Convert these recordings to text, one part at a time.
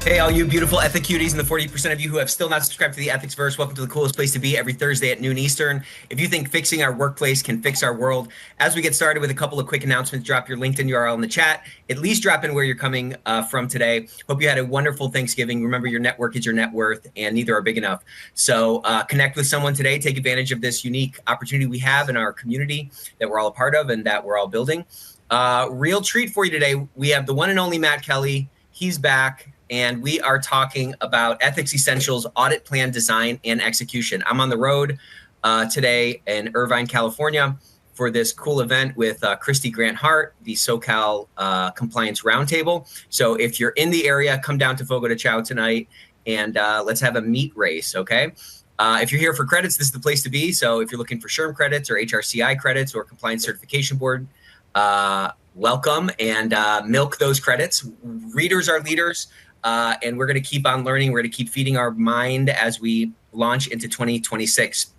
Hey, all you beautiful Ethicuties and the 40% of you who have still not subscribed to the Ethicsverse, welcome to the coolest place to be every Thursday at noon Eastern. If you think fixing our workplace can fix our world, as we get started with a couple of quick announcements, drop your LinkedIn URL in the chat. At least drop in where you're coming from today. Hope you had a wonderful Thanksgiving. Remember, your network is your net worth, and neither are big enough. So connect with someone today. Take advantage of this unique opportunity we have in our community that we're all a part of and that we're all building. Real treat for you today. We have the one and only Matt Kelly. He's back. And we are talking about Ethics Essentials, Audit Plan Design and Execution. I'm on the road today in Irvine, California for this cool event with Christy Grant Hart, the SoCal Compliance Roundtable. So if you're in the area, come down to Fogo de Chao tonight and let's have a meat race, okay? If you're here for credits, this is the place to be. So if you're looking for SHRM credits or HRCI credits or Compliance Certification Board, welcome and milk those credits. Readers are leaders. And we're going to keep on learning. We're going to keep feeding our mind as we launch into 2026.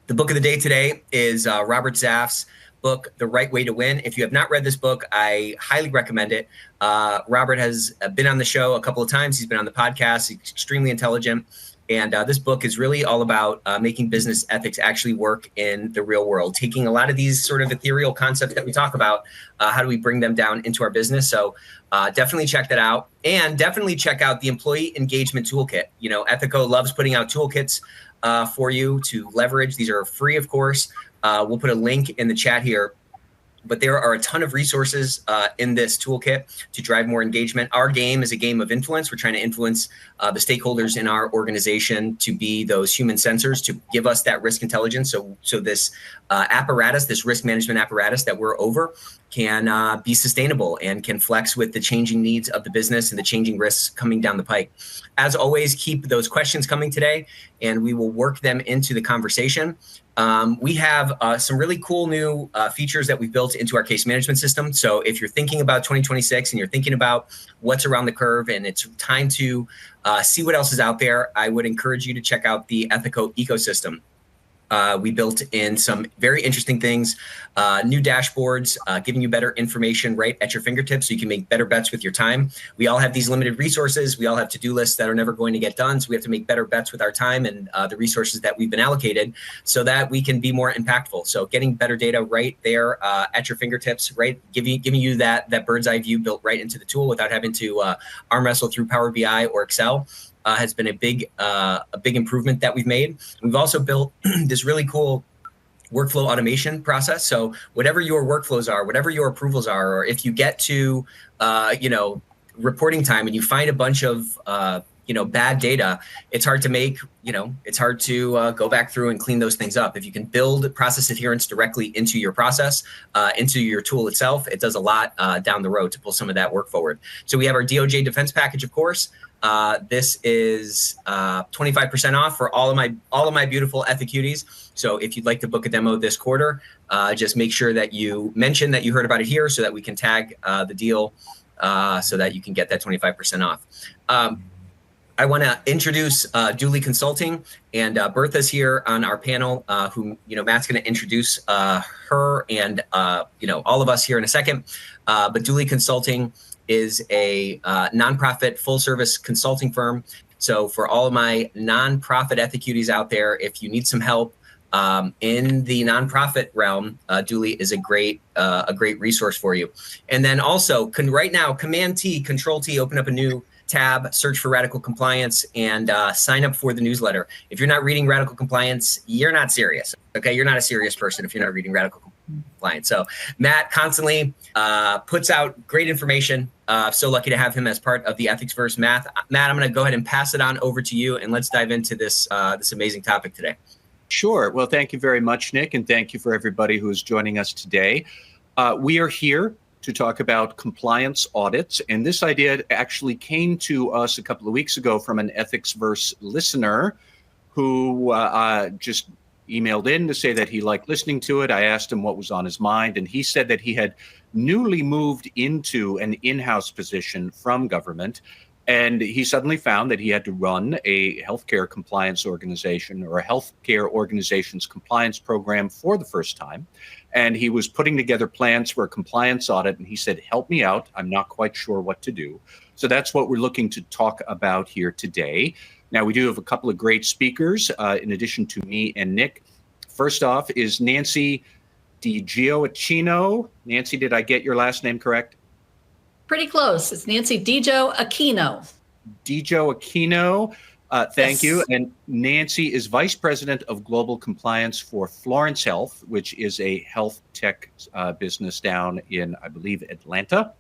The book of the day today is Robert Zaff's book, The Right Way to Win. If you have not read this book, I highly recommend it. Robert has been on the show a couple of times. He's been on the podcast. He's extremely intelligent. And this book is really all about making business ethics actually work in the real world, taking a lot of these sort of ethereal concepts that we talk about, how do we bring them down into our business? So definitely check that out. And definitely check out the Employee Engagement Toolkit. You know, Ethico loves putting out toolkits for you to leverage. These are free, of course. We'll put a link in the chat here. But there are a ton of resources in this toolkit to drive more engagement. Our game is a game of influence. We're trying to influence the stakeholders in our organization to be those human sensors, to give us that risk intelligence. So this apparatus, this risk management apparatus that we're over can be sustainable and can flex with the changing needs of the business and the changing risks coming down the pike. As always, keep those questions coming today, and we will work them into the conversation. We have some really cool new features that we've built into our case management system. So if you're thinking about 2026 and you're thinking about what's around the curve and it's time to see what else is out there, I would encourage you to check out the Ethico ecosystem. We built in some very interesting things, new dashboards, giving you better information right at your fingertips so you can make better bets with your time. We all have these limited resources. We all have to-do lists that are never going to get done. So we have to make better bets with our time and the resources that we've been allocated so that we can be more impactful. So getting better data right there at your fingertips, right? Giving you that bird's eye view built right into the tool without having to arm wrestle through Power BI or Excel. Has been a big improvement that we've made. We've also built this really cool workflow automation process. So whatever your workflows are, whatever your approvals are, or if you get to reporting time and you find a bunch of bad data, it's hard to go back through and clean those things up. If you can build process adherence directly into your process, into your tool itself, it does a lot down the road to pull some of that work forward. So we have our DOJ defense package, of course. This is 25% off for all of my beautiful Ethicuties. So if you'd like to book a demo this quarter, just make sure that you mention that you heard about it here so that we can tag the deal so that you can get that 25% off. I want to introduce Dooley Consulting, and Bertha's here on our panel, who Matt's going to introduce her and all of us here in a second. But Dooley Consulting is a nonprofit full-service consulting firm. So for all of my nonprofit Ethicuties out there, if you need some help in the nonprofit realm, Dooley is a great resource for you. And then also, right now, Command-T, Control-T, open up a new tab, search for Radical Compliance, and sign up for the newsletter. If you're not reading Radical Compliance, you're not serious, okay? You're not a serious person if you're not reading Radical Compliance. So Matt constantly puts out great information. So lucky to have him as part of the Ethicsverse. Matt, I'm going to go ahead and pass it on over to you, and let's dive into this amazing topic today. Sure. Well, thank you very much, Nick, and thank you for everybody who is joining us today. We are here to talk about compliance audits, and this idea actually came to us a couple of weeks ago from an Ethicsverse listener who just emailed in to say that he liked listening to it. I asked him what was on his mind, and he said that he had newly moved into an in-house position from government, And he suddenly found that he had to run a healthcare compliance organization or a healthcare organization's compliance program for the first time. And he was putting together plans for a compliance audit. And he said, help me out. I'm not quite sure what to do. So that's what we're looking to talk about here today. Now, we do have a couple of great speakers in addition to me and Nick. First off is Nancy DiGioacchino. Nancy, did I get your last name correct? Pretty close. It's Nancy DiGioacchino. DiGioacchino, thank Yes. you. And Nancy is Vice President of Global Compliance for Florence Health, which is a health tech business down in, I believe, Atlanta.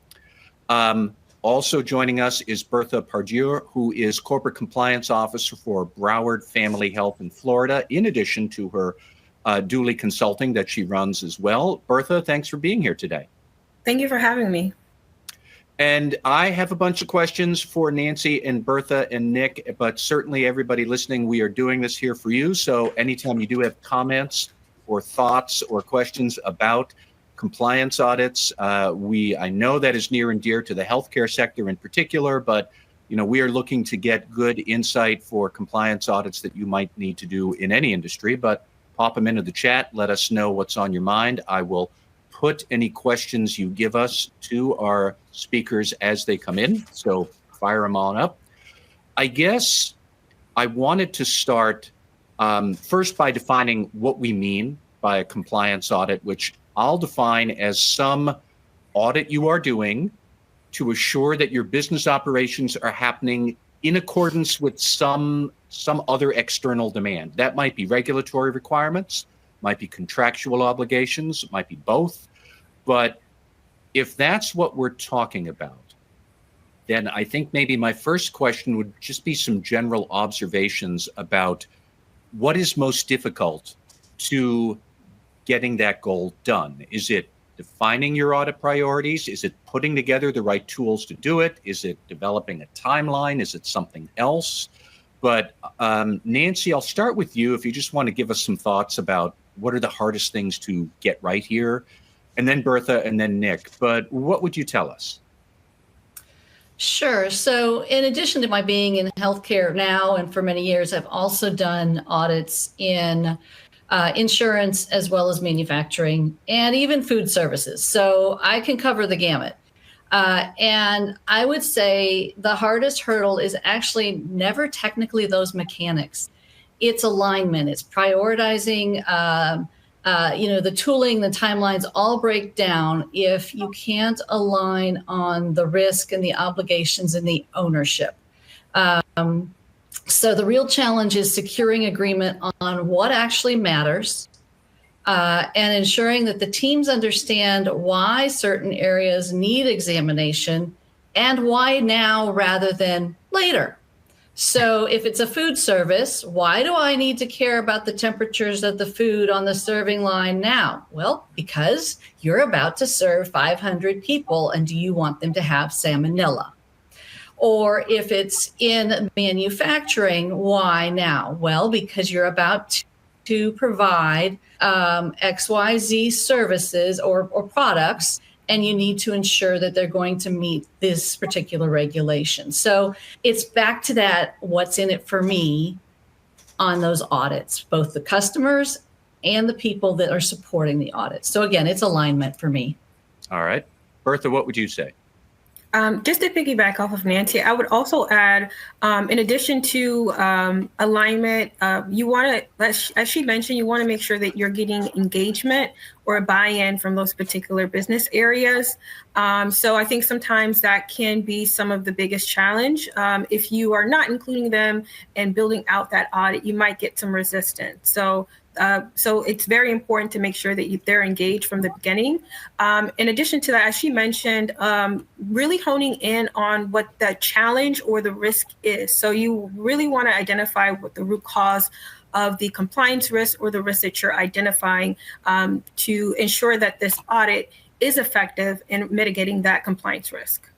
Also joining us is Bertholette Pardieu, who is Corporate Compliance Officer for Broward Family Health in Florida, in addition to her Dooley Consulting that she runs as well. Bertha, thanks for being here today. Thank you for having me. And I have a bunch of questions for Nancy and Bertha and Nick, but certainly everybody listening, we are doing this here for you. So anytime you do have comments or thoughts or questions about compliance audits, I know that is near and dear to the healthcare sector in particular, but we are looking to get good insight for compliance audits that you might need to do in any industry, but pop them into the chat. Let us know what's on your mind. I will put any questions you give us to our speakers as they come in. So fire them on up. I guess I wanted to start first by defining what we mean by a compliance audit, which I'll define as some audit you are doing to assure that your business operations are happening in accordance with some other external demand. That might be regulatory requirements, might be contractual obligations, might be both. But if that's what we're talking about, then I think maybe my first question would just be some general observations about what is most difficult to getting that goal done. Is it defining your audit priorities? Is it putting together the right tools to do it? Is it developing a timeline? Is it something else? But Nancy, I'll start with you if you just want to give us some thoughts about what are the hardest things to get right here, and then Bertha, and then Nick. But what would you tell us? Sure. So in addition to my being in healthcare now and for many years, I've also done audits in insurance as well as manufacturing and even food services. So I can cover the gamut. And I would say the hardest hurdle is actually never technically those mechanics. It's alignment. It's prioritizing, the tooling, the timelines all break down if you can't align on the risk and the obligations and the ownership. So the real challenge is securing agreement on what actually matters and ensuring that the teams understand why certain areas need examination and why now rather than later. So if it's a food service, why do I need to care about the temperatures of the food on the serving line now? Well, because you're about to serve 500 people, and do you want them to have salmonella? Or if it's in manufacturing, why now? Well, because you're about to provide XYZ services or products, and you need to ensure that they're going to meet this particular regulation. So it's back to that, what's in it for me on those audits, both the customers and the people that are supporting the audit. So again, it's alignment for me. All right. Bertha, what would you say? Just to piggyback off of Nancy, I would also add, in addition to alignment, you want to, as she mentioned, you want to make sure that you're getting engagement or buy-in from those particular business areas. So I think sometimes that can be some of the biggest challenge. If you are not including them and building out that audit, you might get some resistance. So it's very important to make sure that they're engaged from the beginning. In addition to that, as she mentioned, really honing in on what the challenge or the risk is. So you really want to identify what the root cause of the compliance risk or the risk that you're identifying to ensure that this audit is effective in mitigating that compliance risk.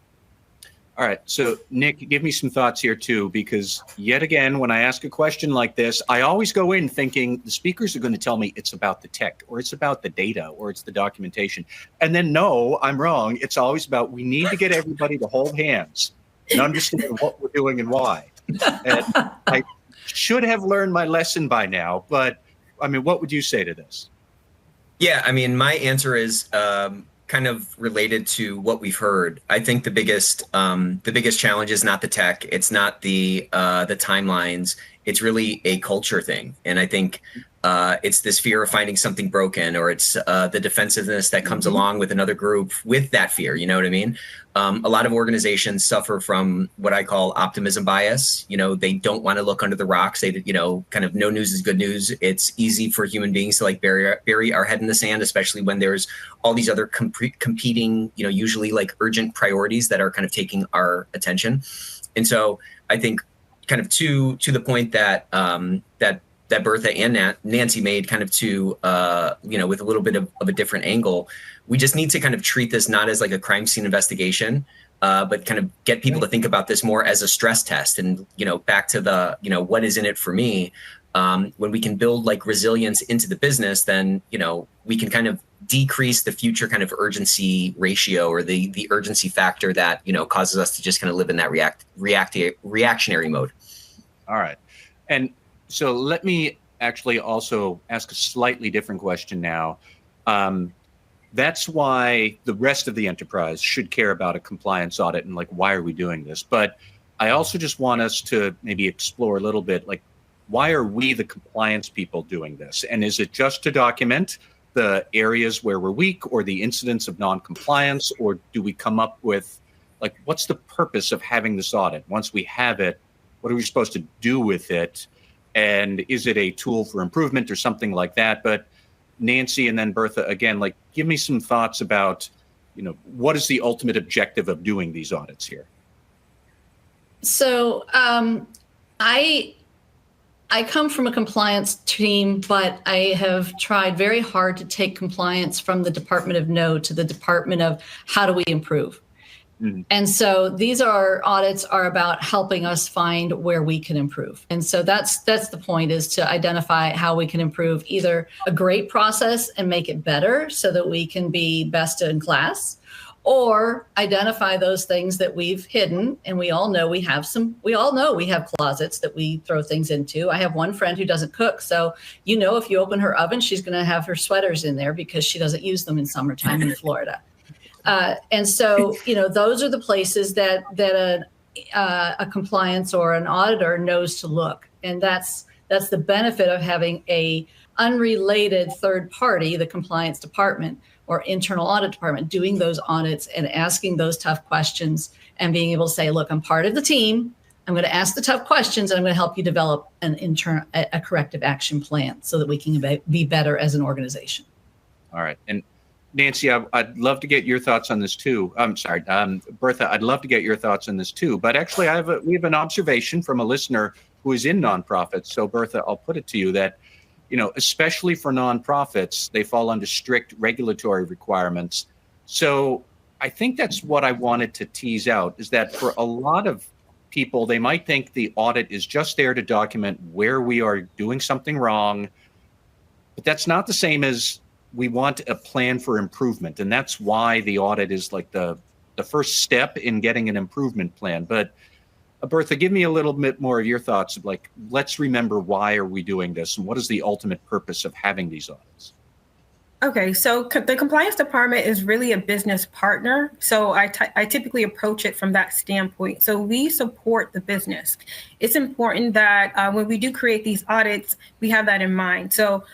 All right. So, Nick, give me some thoughts here, too, because yet again, when I ask a question like this, I always go in thinking the speakers are going to tell me it's about the tech or it's about the data or it's the documentation. And then, no, I'm wrong. It's always about we need to get everybody to hold hands and understand what we're doing and why. And I should have learned my lesson by now, but I mean, what would you say to this? Yeah, I mean, my answer is kind of related to what we've heard. I think the biggest challenge is not the tech. It's not the timelines. It's really a culture thing. And I think it's this fear of finding something broken, or it's the defensiveness that comes along with another group with that fear. You know what I mean? A lot of organizations suffer from what I call optimism bias. You know, they don't want to look under the rocks. They, you know, kind of no news is good news. It's easy for human beings to like bury our head in the sand, especially when there's all these other competing, you know, usually like urgent priorities that are kind of taking our attention. And so I think kind of to the point that that Bertha and Nancy made, kind of to, you know, with a little bit of a different angle, we just need to kind of treat this not as like a crime scene investigation, but kind of get people to think about this more as a stress test. And, you know, back to the, you know, what is in it for me? When we can build like resilience into the business, then, you know, we can kind of decrease the future kind of urgency ratio, or the urgency factor that, you know, causes us to just kind of live in that reactionary mode. All right. And so let me actually also ask a slightly different question now. That's why the rest of the enterprise should care about a compliance audit and like, why are we doing this? But I also just want us to maybe explore a little bit, like, why are we, the compliance people, doing this? And is it just to document the areas where we're weak or the incidents of non-compliance, or do we come up with, like, what's the purpose of having this audit? Once we have it, what are we supposed to do with it? And is it a tool for improvement or something like that? But Nancy and then Bertha, again, like, give me some thoughts about, you know, what is the ultimate objective of doing these audits here? So I come from a compliance team, but I have tried very hard to take compliance from the Department of No to the Department of how do we improve? Mm-hmm. And so these audits are about helping us find where we can improve. And so that's the point, is to identify how we can improve either a great process and make it better so that we can be best in class, or identify those things that we've hidden. And we all know we have closets that we throw things into. I have one friend who doesn't cook. So, you know, if you open her oven, she's going to have her sweaters in there because she doesn't use them in summertime in Florida. And so, you know, those are the places that a compliance or an auditor knows to look. And that's the benefit of having a unrelated third party, the compliance department or internal audit department, doing those audits and asking those tough questions and being able to say, look, I'm part of the team. I'm going to ask the tough questions, and I'm going to help you develop a corrective action plan so that we can be better as an organization. All right. And Nancy, I'd love to get your thoughts on this too. I'm sorry, Bertha, I'd love to get your thoughts on this too. But actually, we have an observation from a listener who is in nonprofits. So Bertha, I'll put it to you that, you know, especially for nonprofits, they fall under strict regulatory requirements. So I think that's what I wanted to tease out, is that for a lot of people, they might think the audit is just there to document where we are doing something wrong. But that's not the same as we want a plan for improvement. And that's why the audit is like the first step in getting an improvement plan. But Bertha, give me a little bit more of your thoughts of, like, let's remember, why are we doing this and what is the ultimate purpose of having these audits? Okay, so the compliance department is really a business partner. So I typically approach it from that standpoint. So we support the business. It's important that when we do create these audits, we have that in mind. So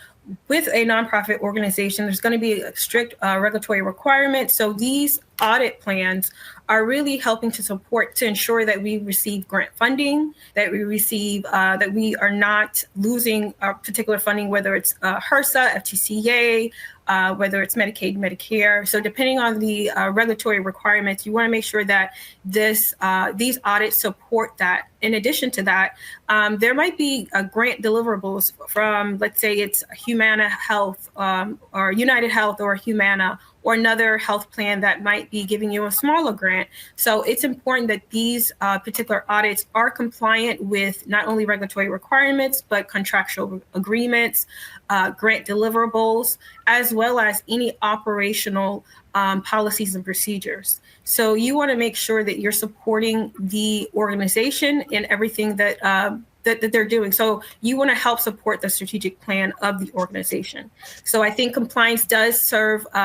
with a nonprofit organization, there's going to be a strict regulatory requirement. So these audit plans are really helping to ensure that we receive grant funding, that we receive, that we are not losing particular funding, whether it's HRSA, FTCA, whether it's Medicaid, Medicare. So depending on the regulatory requirements, you want to make sure that these audits support that. In addition to that, there might be grant deliverables from, let's say it's Humana Health or United Health or Humana or another health plan that might be giving you a smaller grant. So it's important that these particular audits are compliant with not only regulatory requirements, but contractual agreements, grant deliverables, as well as any operational policies and procedures. So you want to make sure that you're supporting the organization in everything that that they're doing. So you want to help support the strategic plan of the organization. So I think compliance does support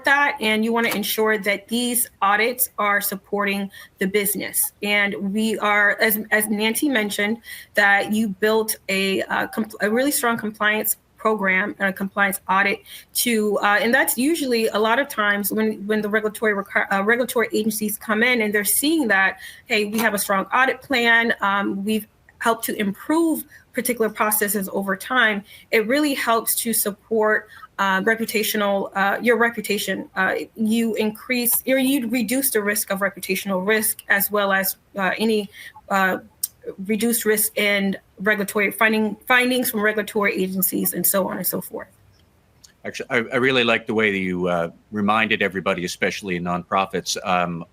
that, and you want to ensure that these audits are supporting the business. And we are, as Nancy mentioned, that you built a really strong compliance program and a compliance audit to, and that's usually a lot of times when the regulatory agencies come in and they're seeing that, hey, we have a strong audit plan, we've helped to improve particular processes over time. It really helps to support your reputation. You increase or you reduce the risk of reputational risk, as well as any reduced risk in regulatory findings from regulatory agencies, and so on and so forth. Actually, I really like the way that you reminded everybody, especially in nonprofits.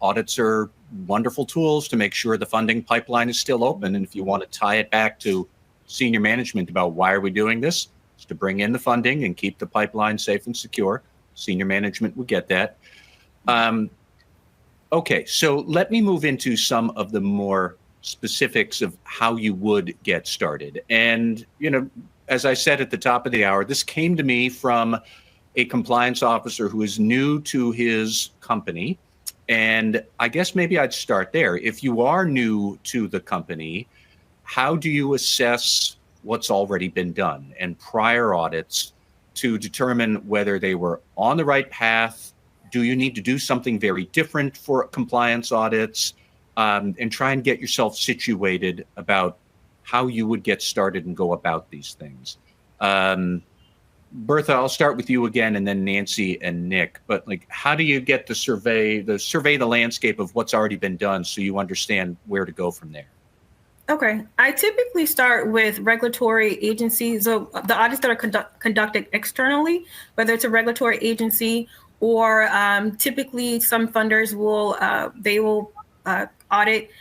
Audits are wonderful tools to make sure the funding pipeline is still open. And if you want to tie it back to senior management about why are we doing this, it's to bring in the funding and keep the pipeline safe and secure. Senior management would get that. Okay, so let me move into some of the more specifics of how you would get started. And, as I said at the top of the hour, this came to me from a compliance officer who is new to his company. And I guess maybe I'd start there. If you are new to the company, how do you assess what's already been done and prior audits to determine whether they were on the right path? Do you need to do something very different for compliance audits? And try and get yourself situated about how you would get started and go about these things. Bertha, I'll start with you again, and then Nancy and Nick. But how do you get to survey the landscape of what's already been done so you understand where to go from there? Okay, I typically start with regulatory agencies, so the audits that are conducted externally, whether it's a regulatory agency or typically some funders will audit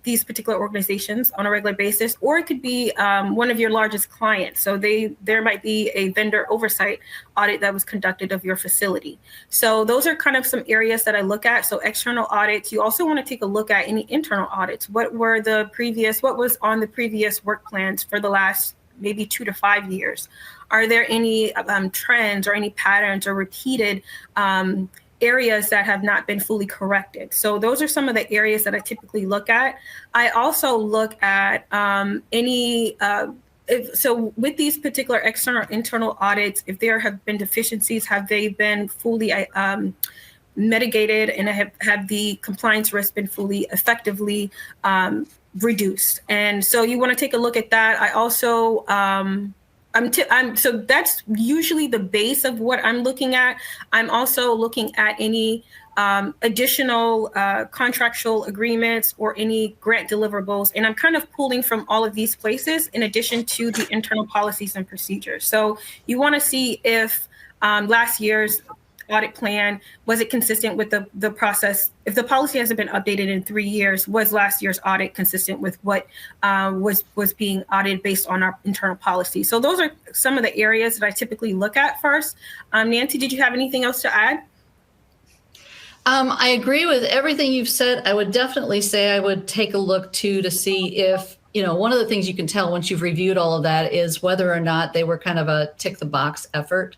these particular organizations on a regular basis, or it could be one of your largest clients. So there might be a vendor oversight audit that was conducted of your facility. So those are kind of some areas that I look at. So external audits. You also want to take a look at any internal audits. What was on the previous work plans for the last maybe 2 to 5 years? Are there any trends or any patterns or repeated areas that have not been fully corrected? So those are some of the areas that I typically look at. I also look at so with these particular external internal audits, if there have been deficiencies, have they been fully mitigated, and have the compliance risk been fully effectively reduced? And so you want to take a look at that. I also so that's usually the base of what I'm looking at. I'm also looking at any additional contractual agreements or any grant deliverables. And I'm kind of pulling from all of these places in addition to the internal policies and procedures. So you want to see if last year's audit plan, was it consistent with the process? If the policy hasn't been updated in 3 years, was last year's audit consistent with what was being audited based on our internal policy? So those are some of the areas that I typically look at first. Nancy, did you have anything else to add? I agree with everything you've said. I would definitely say I would take a look to see if, one of the things you can tell once you've reviewed all of that is whether or not they were kind of a tick the box effort.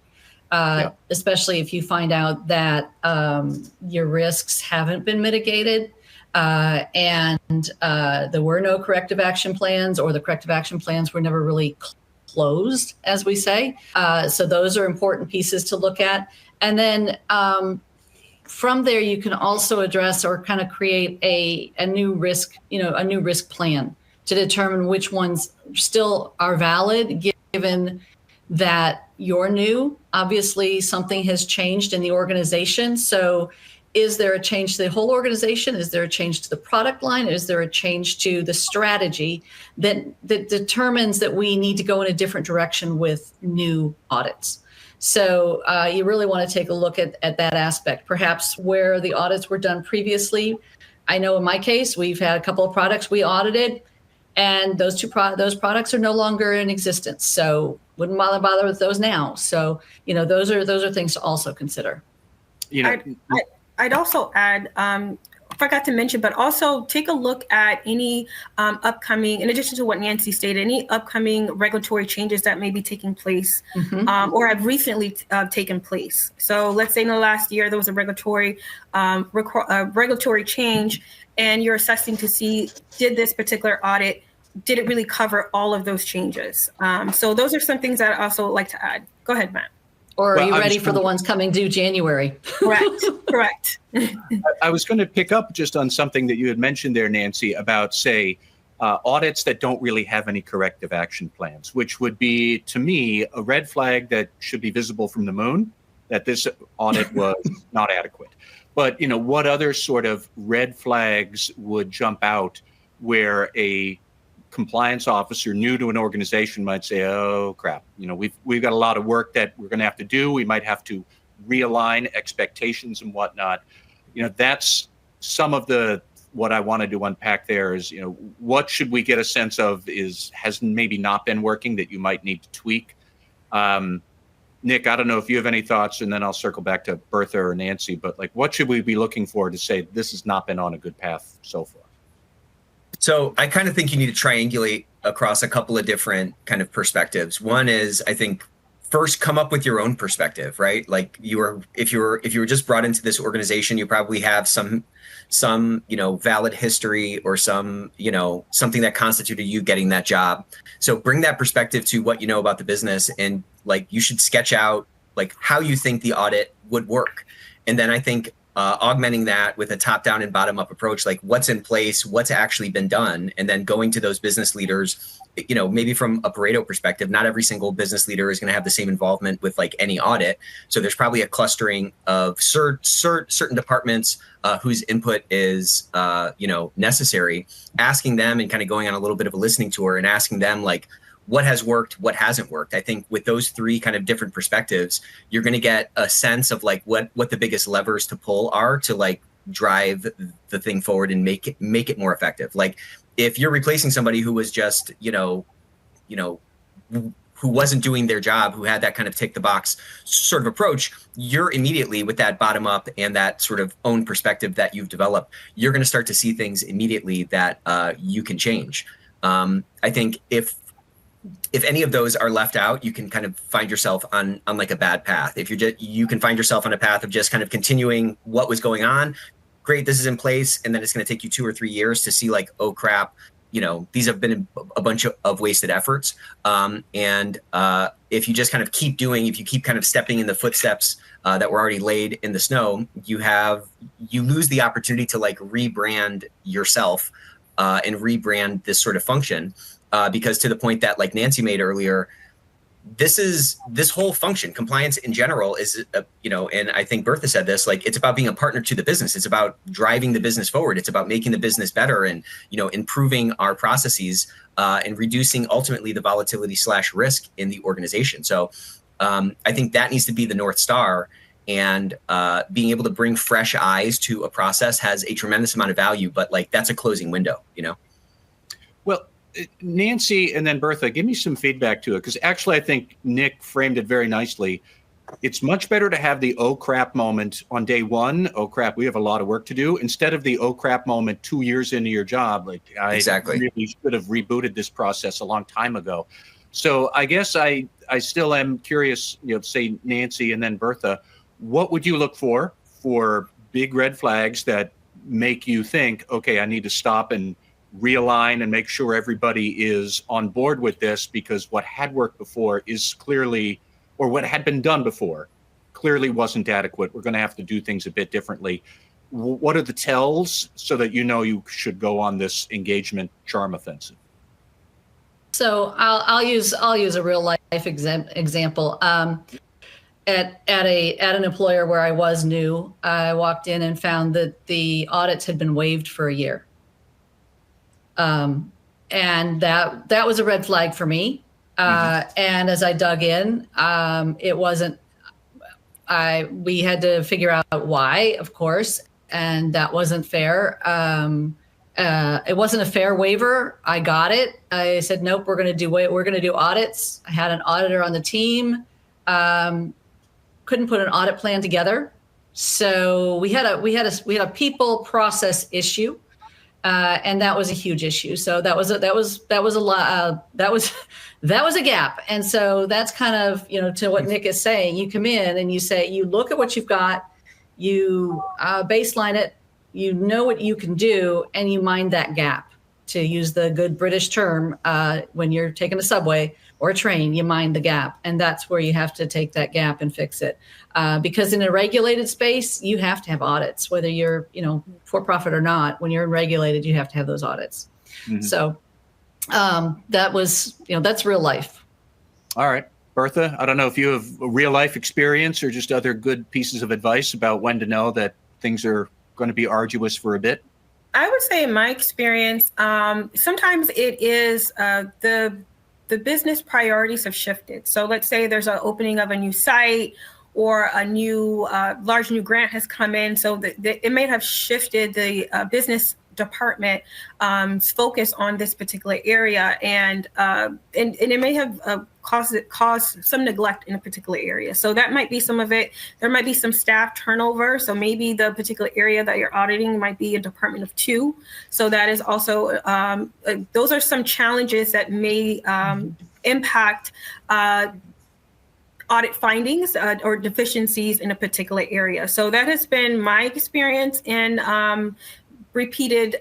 Especially if you find out that your risks haven't been mitigated and there were no corrective action plans, or the corrective action plans were never really closed, as we say. So those are important pieces to look at. And then from there, you can also address or kind of create a new risk, a new risk plan to determine which ones still are valid, given that you're new. Obviously, something has changed in the organization. So is there a change to the whole organization? Is there a change to the product line? Is there a change to the strategy that determines that we need to go in a different direction with new audits? So you really want to take a look at that aspect, perhaps where the audits were done previously. I know in my case, we've had a couple of products we audited, and those products are no longer in existence. So wouldn't bother with those now. So, those are things to also consider. I'd also add, forgot to mention, but also take a look at any upcoming, in addition to what Nancy stated, any upcoming regulatory changes that may be taking place or have recently taken place. So let's say in the last year, there was a regulatory change, and you're assessing to see, did this particular audit, did it really cover all of those changes? So those are some things that I also like to add. Go ahead, Matt. Or are you ready for the ones coming due January? Correct. I was going to pick up just on something that you had mentioned there, Nancy, about, say, audits that don't really have any corrective action plans, which would be, to me, a red flag that should be visible from the moon, that this audit was not adequate. But, what other sort of red flags would jump out where a compliance officer new to an organization might say, oh crap, we've got a lot of work that we're going to have to do. We might have to realign expectations and whatnot. That's some of what I wanted to unpack there is, what should we get a sense of has maybe not been working that you might need to tweak. Nick, I don't know if you have any thoughts, and then I'll circle back to Bertha or Nancy, but what should we be looking for to say this has not been on a good path so far? So I kind of think you need to triangulate across a couple of different kind of perspectives. One is, I think, first come up with your own perspective, right? Like if you were just brought into this organization, you probably have some valid history or something that constituted you getting that job. So bring that perspective to what you know about the business, and you should sketch out how you think the audit would work. And then I think augmenting that with a top-down and bottom-up approach, what's in place, what's actually been done, and then going to those business leaders, maybe from a Pareto perspective, not every single business leader is going to have the same involvement with any audit. So there's probably a clustering of certain departments whose input is, necessary, asking them and kind of going on a little bit of a listening tour and asking them what has worked, what hasn't worked. I think with those three kind of different perspectives, you're going to get a sense of what the biggest levers to pull are to drive the thing forward and make it more effective. If you're replacing somebody who was just, who wasn't doing their job, who had that kind of tick the box sort of approach, you're immediately, with that bottom up and that sort of own perspective that you've developed, you're going to start to see things immediately that you can change. I think if any of those are left out, you can kind of find yourself on a bad path. If you can find yourself on a path of just kind of continuing what was going on. Great, this is in place, and then it's going to take you 2 or 3 years to see oh crap, these have been a bunch of wasted efforts. And if you just kind of keep if you keep kind of stepping in the footsteps that were already laid in the snow, you lose the opportunity to rebrand yourself and rebrand this sort of function. Because to the point that Nancy made earlier, this whole function, compliance in general, is and I think Bertha said this, it's about being a partner to the business. It's about driving the business forward. It's about making the business better and improving our processes and reducing ultimately the volatility / risk in the organization. So I think that needs to be the North Star, and being able to bring fresh eyes to a process has a tremendous amount of value, but that's a closing window. Well, Nancy and then Bertha, give me some feedback to it, because actually I think Nick framed it very nicely. It's much better to have the oh crap moment on day one. Oh crap, we have a lot of work to do, instead of the oh crap moment 2 years into your job. I really should have rebooted this process a long time ago. So I guess I still am curious, say Nancy and then Bertha, what would you look for big red flags that make you think, okay, I need to stop and realign and make sure everybody is on board with this, because what had worked before is clearly, or what had been done before clearly wasn't adequate. We're going to have to do things a bit differently. What are the tells so that you should go on this engagement charm offensive? So I'll use a real life example. At an employer where I was new, I walked in and found that the audits had been waived for a year. And that was a red flag for me. And as I dug in, it wasn't, we had to figure out why, of course, and that wasn't fair. It wasn't a fair waiver. I got it. I said, nope, we're going to do audits. I had an auditor on the team. Couldn't put an audit plan together. So we had a people process issue. And that was a huge issue. So that was a gap. And so that's kind of, to what Nick is saying, you come in and you look at what you've got, you baseline it, you know what you can do, and you mind that gap. To use the good British term, when you're taking a subway or a train, you mind the gap. And that's where you have to take that gap and fix it. Because in a regulated space, you have to have audits, whether you're, for profit or not. When you're regulated, you have to have those audits. Mm-hmm. So that was, that's real life. All right. Bertha, I don't know if you have a real life experience or just other good pieces of advice about when to know that things are going to be arduous for a bit. I would say in my experience, sometimes it is the business priorities have shifted. So let's say there's an opening of a new site or a new large new grant has come in. So it may have shifted the business department focus on this particular area, and it may have caused some neglect in a particular area. So that might be some of it. There might be some staff turnover. So maybe the particular area that you're auditing might be a department of 2. So that is also those are some challenges that may impact audit findings or deficiencies in a particular area. So that has been my experience in repeated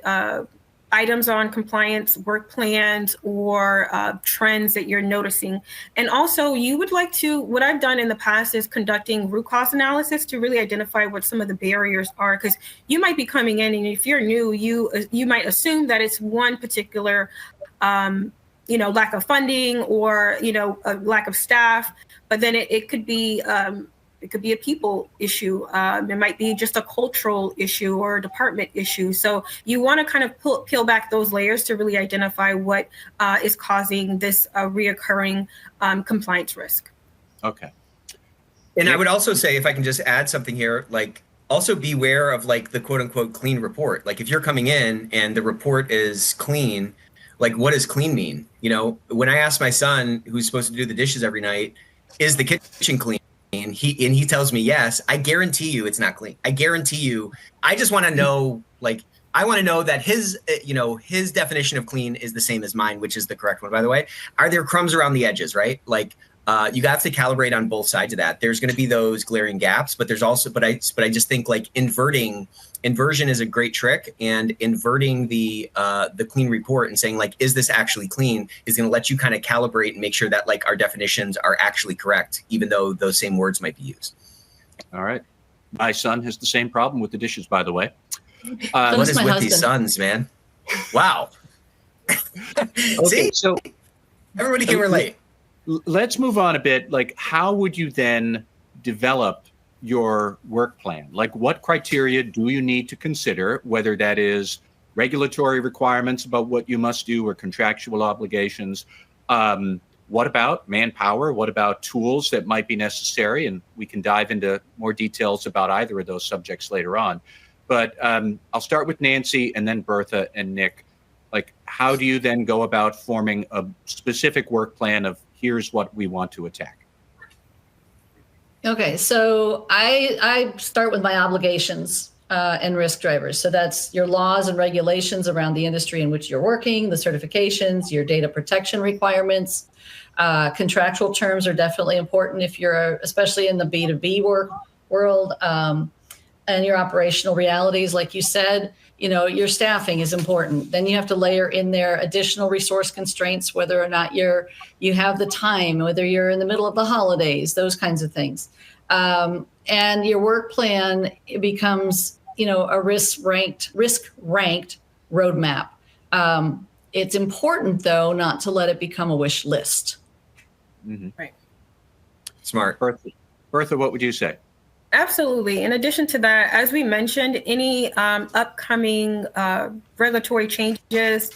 items on compliance work plans or trends that you're noticing. And also you would like to, what I've done in the past is conducting root cause analysis to really identify what some of the barriers are, because you might be coming in and if you're new, you might assume that it's one particular lack of funding or, a lack of staff, but then it could be a people issue. It might be just a cultural issue or a department issue. So you want to kind of peel back those layers to really identify what is causing this reoccurring compliance risk. Okay. And I would also say, if I can just add something here, also beware of the quote unquote clean report. If you're coming in and the report is clean, what does clean mean? When I ask my son, who's supposed to do the dishes every night, is the kitchen clean? And he tells me yes. I guarantee you it's not clean. I guarantee you. I just want to know, I want to know that his definition of clean is the same as mine, which is the correct one, by the way. Are there crumbs around the edges, right? You have to calibrate on both sides of that. There's going to be those glaring gaps, but there's also, but I just think inversion is a great trick, and inverting the clean report and saying is this actually clean is going to let you kind of calibrate and make sure that our definitions are actually correct, even though those same words might be used. All right. My son has the same problem with the dishes, by the way. What is with these sons, man? Wow. Okay, See? So everybody can relate. Let's move on a bit. How would you then develop your work plan? What criteria do you need to consider, whether that is regulatory requirements about what you must do or contractual obligations? What about manpower? What about tools that might be necessary? And we can dive into more details about either of those subjects later on. But I'll start with Nancy and then Bertha and Nick. How do you then go about forming a specific work plan of here's what we want to attack? Okay, so I start with my obligations and risk drivers. So that's your laws and regulations around the industry in which you're working, the certifications, your data protection requirements. Contractual terms are definitely important if you're, especially in the B2B world, and your operational realities, like you said. Your staffing is important. Then you have to layer in there additional resource constraints, whether or not you have the time, whether you're in the middle of the holidays, those kinds of things. And your work plan becomes, a risk-ranked roadmap. It's important, though, not to let it become a wish list. Mm-hmm. Right. Smart. Bertha, what would you say? Absolutely. In addition to that, as we mentioned, any upcoming regulatory changes,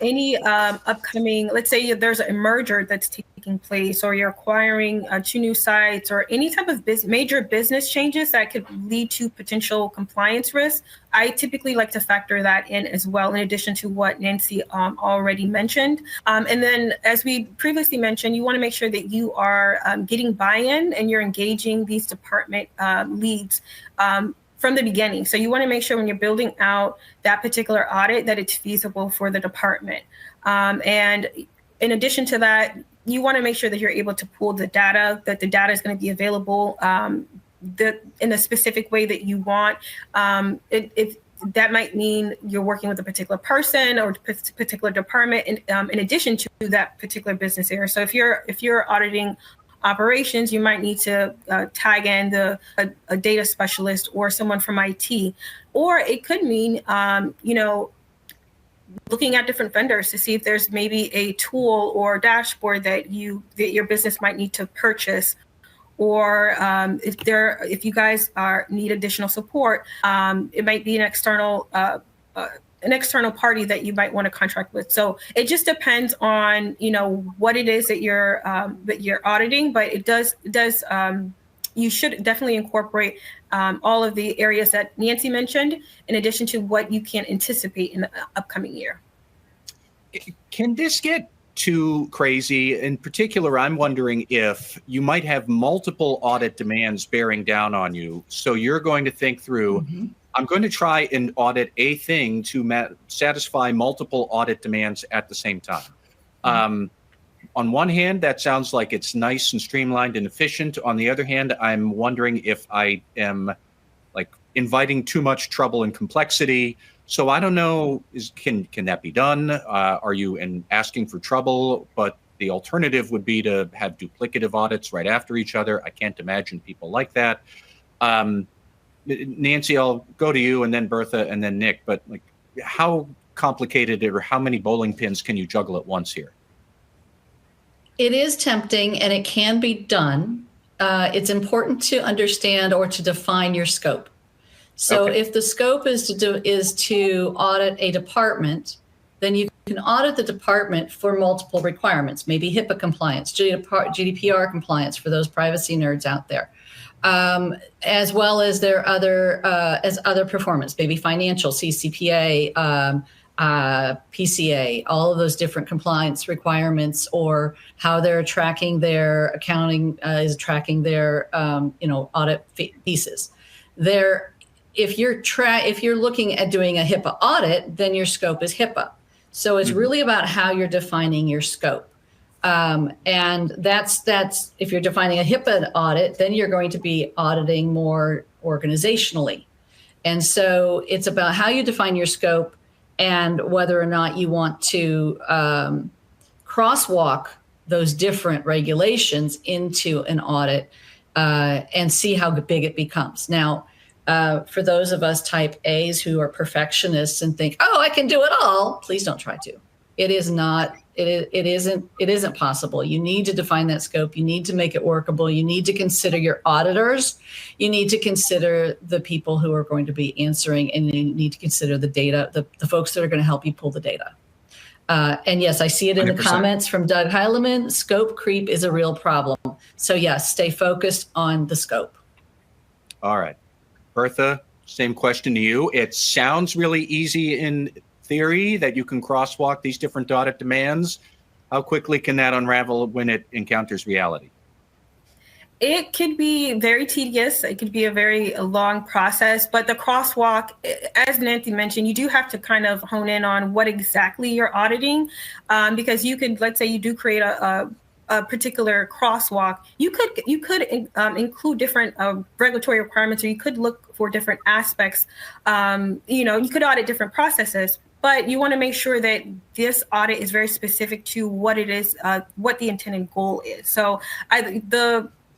any upcoming, let's say there's a merger that's taking place, or you're acquiring 2 new sites, or any type of major business changes that could lead to potential compliance risks. I typically like to factor that in as well, in addition to what Nancy already mentioned. And then, as we previously mentioned, you want to make sure that you are getting buy-in and you're engaging these department leads from the beginning. So you want to make sure when you're building out that particular audit that it's feasible for the department. And in addition to that, you want to make sure that you're able to pull the data, that the data is going to be available in a specific way that you want. If that might mean you're working with a particular person or a particular department in addition to that particular business area. So if you're auditing operations, you might need to tag in a data specialist or someone from IT, or it could mean looking at different vendors to see if there's maybe a tool or dashboard that your business might need to purchase, or if you guys need additional support, it might be an external party that you might want to contract with. So it just depends on what it is that you're auditing, but it does you should definitely incorporate all of the areas that Nancy mentioned, in addition to what you can anticipate in the upcoming year. Can this get too crazy? In particular, I'm wondering if you might have multiple audit demands bearing down on you. So you're going to think through, I'm going to try and audit a thing to satisfy multiple audit demands at the same time. On one hand, that sounds like it's nice and streamlined and efficient. On the other hand, I'm wondering if I am inviting too much trouble and complexity. So I don't know, can that be done? Are you asking for trouble? But the alternative would be to have duplicative audits right after each other. I can't imagine people like that. Nancy, I'll go to you, and then Bertha, and then Nick. But how complicated or how many bowling pins can you juggle at once here? It is tempting, and it can be done. It's important to understand or to define your scope. So if the scope is to audit a department, then you can audit the department for multiple requirements, maybe HIPAA compliance, GDPR compliance for those privacy nerds out there, as well as their other performance, maybe financial, CCPA, PCA, all of those different compliance requirements, or how they're tracking their accounting is tracking their audit pieces. If you're looking at doing a HIPAA audit, then your scope is HIPAA. So it's really about how you're defining your scope. And that's if you're defining a HIPAA audit, then you're going to be auditing more organizationally. And so it's about how you define your scope and whether or not you want to crosswalk those different regulations into an audit and see how big it becomes. Now, for those of us type A's who are perfectionists and think, oh, I can do it all, please don't try to. It is not, it isn't possible. You need to define that scope. You need to make it workable. You need to consider your auditors. You need to consider the people who are going to be answering, and you need to consider the data, the folks that are going to help you pull the data. And yes, I see it in 100%. The comments from Doug Heileman. Scope creep is a real problem. So yes, stay focused on the scope. All right. Bertha, same question to you. It sounds really easy in theory that you can crosswalk these different audit demands. How quickly can that unravel when it encounters reality? It could be very tedious. It could be a very long process, but the crosswalk, as Nancy mentioned, you do have to kind of hone in on what exactly you're auditing, because you could, let's say you do create a particular crosswalk, you could include different regulatory requirements, or you could look for different aspects. You could audit different processes, but you want to make sure that this audit is very specific to what it is, what the intended goal is. So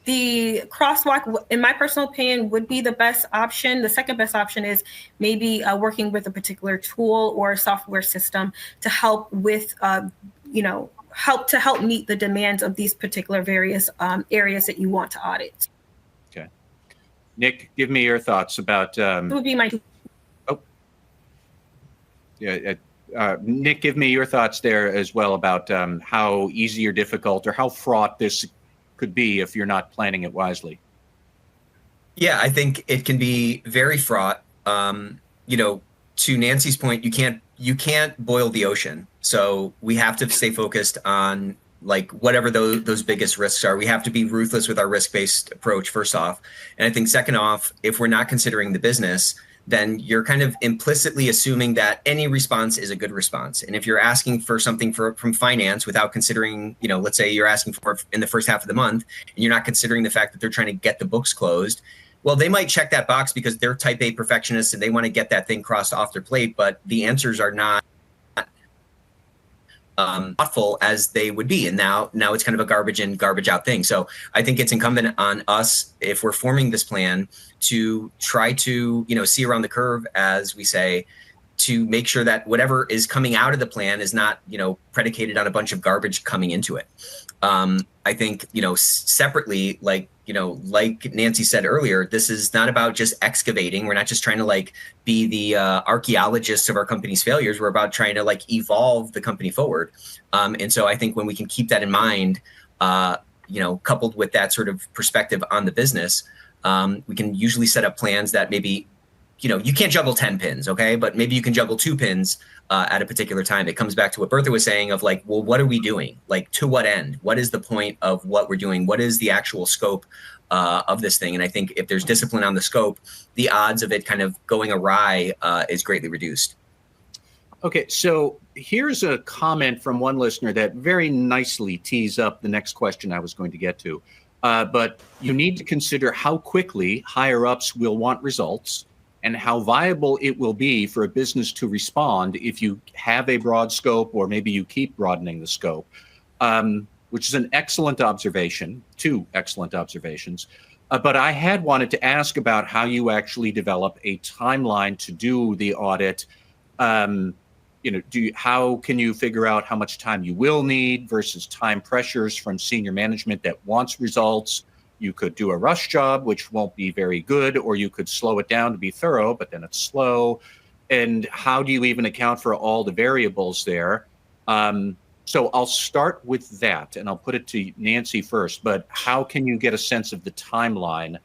the crosswalk, in my personal opinion, would be the best option. The second best option is maybe working with a particular tool or software system to help with, help meet the demands of these particular various areas that you want to audit. Okay. Nick, give me your thoughts about... It would be my... Yeah. Nick, give me your thoughts there as well about how easy or difficult or how fraught this could be if you're not planning it wisely. Yeah, I think it can be very fraught. To Nancy's point, you can't boil the ocean. So we have to stay focused on like whatever those biggest risks are. We have to be ruthless with our risk-based approach, first off. And I think second off, if we're not considering the business, then you're kind of implicitly assuming that any response is a good response. And if you're asking for something from finance without considering, let's say you're asking for it in the first half of the month, and you're not considering the fact that they're trying to get the books closed, well, they might check that box because they're type A perfectionists and they want to get that thing crossed off their plate, but the answers are not thoughtful as they would be. And now it's kind of a garbage in, garbage out thing. So I think it's incumbent on us, if we're forming this plan, to try to, see around the curve, as we say, to make sure that whatever is coming out of the plan is not, predicated on a bunch of garbage coming into it. I think, separately, like Nancy said earlier, this is not about just excavating. We're not just trying to be the archaeologists of our company's failures. We're about trying to evolve the company forward. And so I think when we can keep that in mind, coupled with that sort of perspective on the business, we can usually set up plans that maybe, you can't juggle 10 pins, okay? But maybe you can juggle 2 pins at a particular time. It comes back to what Bertha was saying of well, what are we doing? To what end? What is the point of what we're doing? What is the actual scope of this thing? And I think if there's discipline on the scope, the odds of it kind of going awry is greatly reduced. Okay, so here's a comment from one listener that very nicely tees up the next question I was going to get to. But you need to consider how quickly higher ups will want results and how viable it will be for a business to respond if you have a broad scope or maybe you keep broadening the scope, which is an excellent observation, 2 excellent observations. But I had wanted to ask about how you actually develop a timeline to do the audit. How can you figure out how much time you will need versus time pressures from senior management that wants results? You could do a rush job, which won't be very good, or you could slow it down to be thorough, but then it's slow. And how do you even account for all the variables there? So I'll start with that, and I'll put it to Nancy first, but how can you get a sense of the timeline?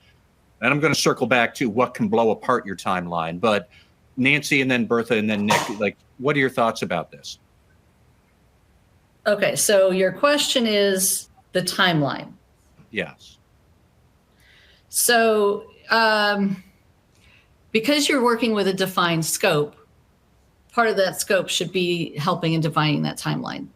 And I'm going to circle back to what can blow apart your timeline, but Nancy and then Bertha and then Nick, what are your thoughts about this? Okay, so your question is the timeline. Yes. So because you're working with a defined scope, part of that scope should be helping in defining that timeline.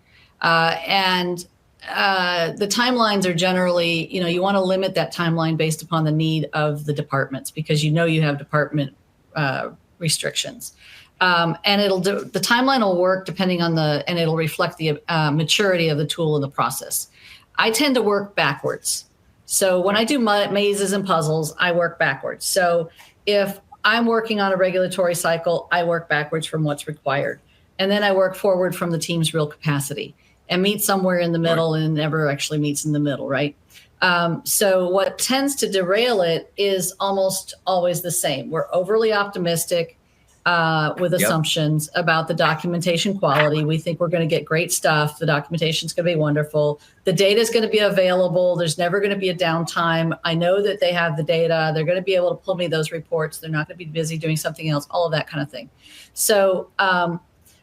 And the timelines are generally, you want to limit that timeline based upon the need of the departments because you have department restrictions. And the timeline will work depending on and it'll reflect the maturity of the tool and the process. I tend to work backwards. So when I do mazes and puzzles, I work backwards. So if I'm working on a regulatory cycle, I work backwards from what's required. And then I work forward from the team's real capacity and meet somewhere in the middle and never actually meets in the middle, right? So what tends to derail it is almost always the same. We're overly optimistic with assumptions about the documentation quality. We think we're going to get great stuff. The documentation is going to be wonderful. The data is going to be available. There's never going to be a downtime. I know that they have the data. They're going to be able to pull me those reports. They're not going to be busy doing something else, all of that kind of thing. So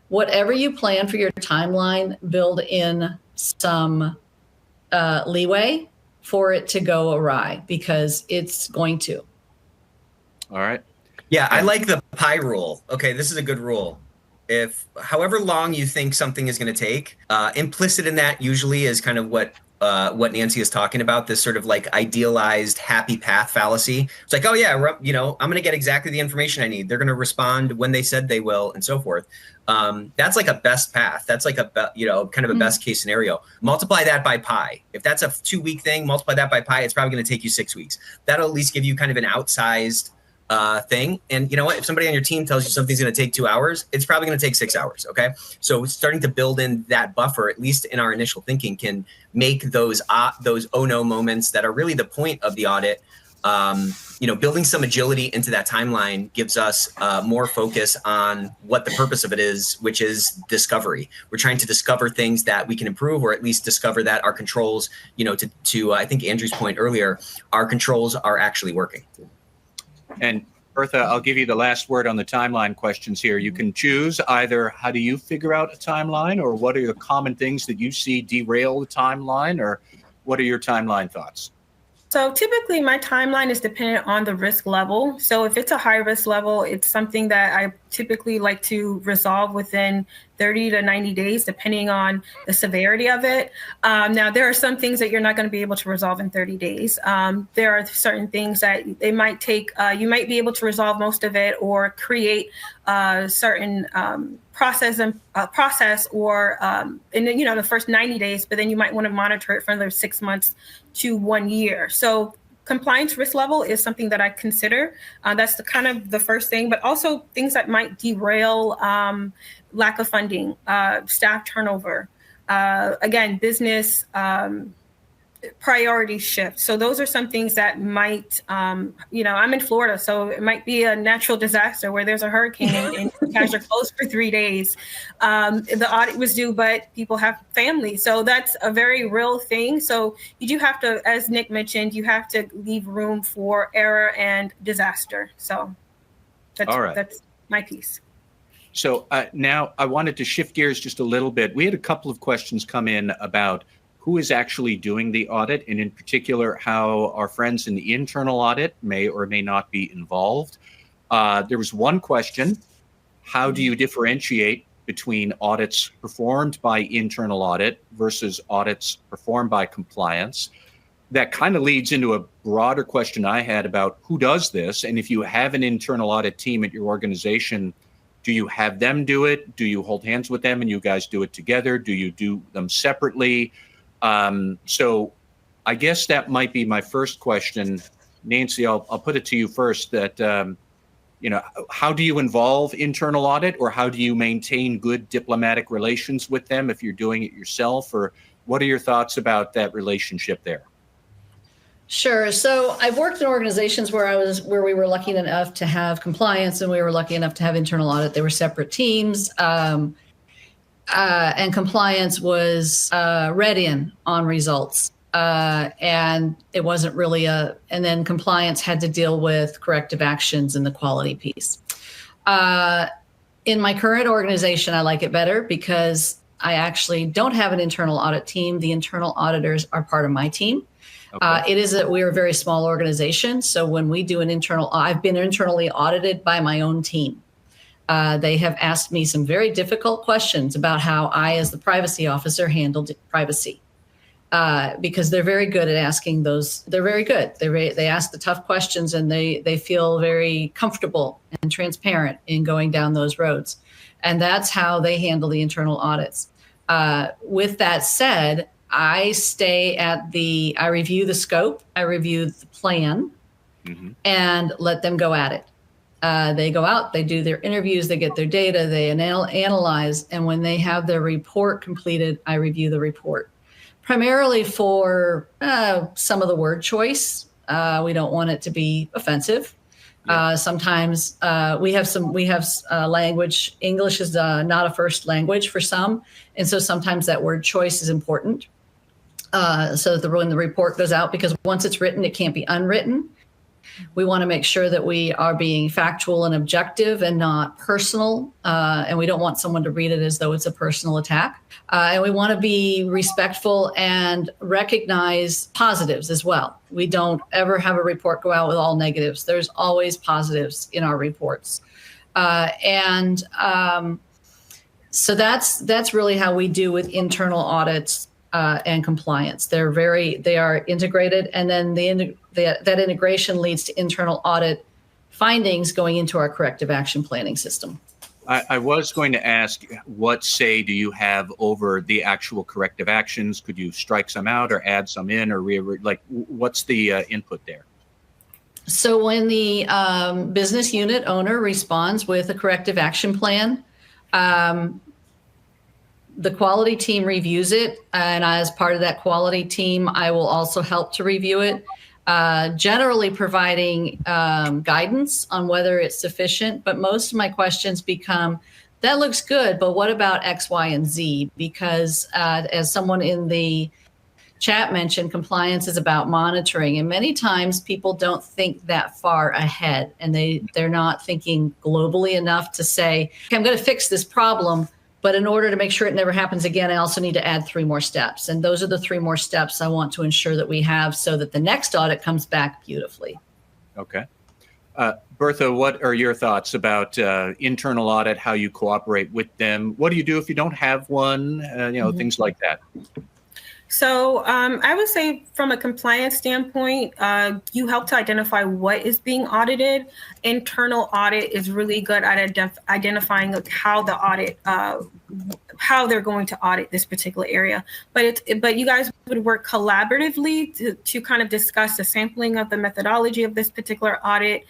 whatever you plan for your timeline, build in some leeway for it to go awry because it's going to. All right. Yeah, I like the pie rule. Okay, this is a good rule. If however long you think something is going to take, implicit in that usually is kind of what Nancy is talking about, this sort of idealized happy path fallacy. It's like, oh yeah, I'm going to get exactly the information I need. They're going to respond when they said they will, and so forth. That's like a best path. That's like kind of a best case scenario. Multiply that by pi. If that's a 2-week thing, multiply that by pi. It's probably going to take you 6 weeks. That'll at least give you kind of an outsized thing. And you know what? If somebody on your team tells you something's going to take 2 hours, it's probably going to take 6 hours. Okay. So starting to build in that buffer, at least in our initial thinking, can make those oh no moments that are really the point of the audit building some agility into that timeline gives us more focus on what the purpose of it is, which is discovery. We're trying to discover things that we can improve, or at least discover that our controls, to I think Andrew's point earlier, our controls are actually working. And Bertha, I'll give you the last word on the timeline questions here. You can choose either how do you figure out a timeline, or what are the common things that you see derail the timeline, or what are your timeline thoughts? So typically my timeline is dependent on the risk level. So if it's a high risk level, it's something that I typically like to resolve within 30 to 90 days, depending on the severity of it. Now, there are some things that you're not going to be able to resolve in 30 days. There are certain things that they might take, you might be able to resolve most of it, or create certain process or in the first 90 days, but then you might want to monitor it for another 6 months to 1 year. So compliance risk level is something that I consider. That's the first thing, but also things that might derail lack of funding, staff turnover, again, business priority shift. So those are some things that might, I'm in Florida, so it might be a natural disaster where there's a hurricane and cash are closed for 3 days. The audit was due, but people have families. So that's a very real thing. So you do have to, as Nick mentioned, you have to leave room for error and disaster. So that's my piece. So now I wanted to shift gears just a little bit. We had a couple of questions come in about who is actually doing the audit, and in particular, how our friends in the internal audit may or may not be involved. There was one question: how do you differentiate between audits performed by internal audit versus audits performed by compliance? That kind of leads into a broader question I had about who does this, and if you have an internal audit team at your organization, do you have them do it? Do you hold hands with them and you guys do it together? Do you do them separately? So I guess that might be my first question. Nancy, I'll put it to you first, that, how do you involve internal audit, or how do you maintain good diplomatic relations with them if you're doing it yourself, or what are your thoughts about that relationship there? Sure. So I've worked in organizations where we were lucky enough to have compliance and we were lucky enough to have internal audit. They were separate teams. And compliance was read in on results. And it wasn't really and then compliance had to deal with corrective actions and the quality piece. In my current organization, I like it better because I actually don't have an internal audit team. The internal auditors are part of my team. Okay. We're a very small organization. So when we do I've been internally audited by my own team. They have asked me some very difficult questions about how I, as the privacy officer, handled privacy, because they're very good at asking those. They're very good. They ask the tough questions, and they feel very comfortable and transparent in going down those roads. And that's how they handle the internal audits. With that said, I review the scope, I review the plan, and let them go at it. They go out, they do their interviews, they get their data, they analyze, and when they have their report completed, I review the report. Primarily for some of the word choice. We don't want it to be offensive. Sometimes we have language. English is not a first language for some, and so sometimes that word choice is important. So that when the report goes out, because once it's written, it can't be unwritten. We want to make sure that we are being factual and objective and not personal. And we don't want someone to read it as though it's a personal attack. And we want to be respectful and recognize positives as well. We don't ever have a report go out with all negatives. There's always positives in our reports. So that's really how we do with internal audits and compliance. They are integrated, and then that integration leads to internal audit findings going into our corrective action planning system. I was going to ask, what say do you have over the actual corrective actions? Could you strike some out or add some in, or what's the input there? So when the business unit owner responds with a corrective action plan, the quality team reviews it, and as part of that quality team, I will also help to review it. generally providing guidance on whether it's sufficient. But most of my questions become, that looks good, but what about X, Y, and Z? Because as someone in the chat mentioned, compliance is about monitoring. And many times people don't think that far ahead, and they're not thinking globally enough to say, okay, I'm going to fix this problem, but in order to make sure it never happens again, I also need to add 3 more steps. And those are the 3 more steps I want to ensure that we have so that the next audit comes back beautifully. Okay. Bertha, what are your thoughts about internal audit, how you cooperate with them? What do you do if you don't have one? Things like that. So I would say from a compliance standpoint, you help to identify what is being audited. Internal audit is really good at identifying how the audit, how they're going to audit this particular area. But you guys would work collaboratively to kind of discuss the sampling of the methodology of this particular audit,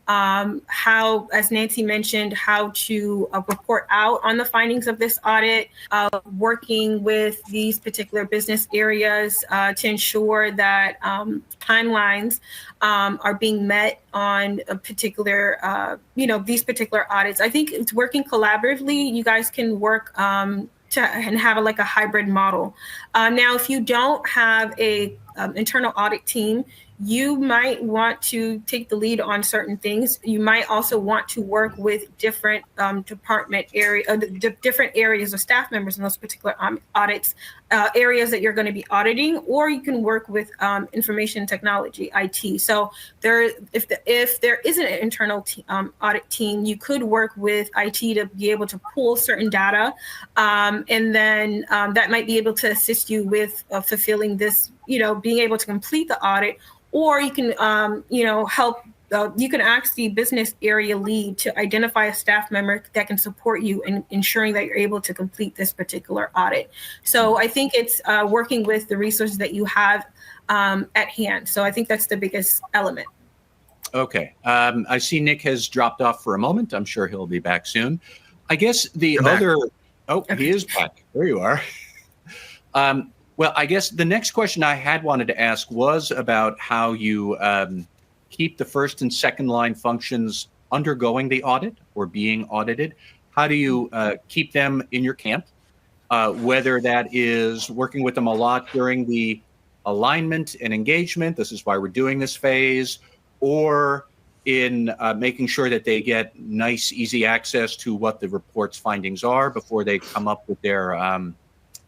how, as Nancy mentioned, how to report out on the findings of this audit, working with these particular business areas to ensure that timelines are being met on a particular, these particular audits. I think it's working collaboratively. You guys can work and have a hybrid model. Now, if you don't have a internal audit team, you might want to take the lead on certain things. You might also want to work with different department area, different areas of staff members in those particular audits, areas that you're going to be auditing, or you can work with information technology, IT. So if there isn't an internal audit team, you could work with IT to be able to pull certain data, and then that might be able to assist you with fulfilling this, being able to complete the audit. Or you can, help. You can ask the business area lead to identify a staff member that can support you in ensuring that you're able to complete this particular audit. So I think it's working with the resources that you have at hand. So I think that's the biggest element. Okay. I see Nick has dropped off for a moment. I'm sure he'll be back soon. I guess the other. Oh, he is back. There you are. Well, I guess the next question I had wanted to ask was about how you keep the first and second line functions undergoing the audit or being audited. How do you keep them in your camp? Whether that is working with them a lot during the alignment and engagement, this is why we're doing this phase, or in making sure that they get nice, easy access to what the report's findings are before they come up with their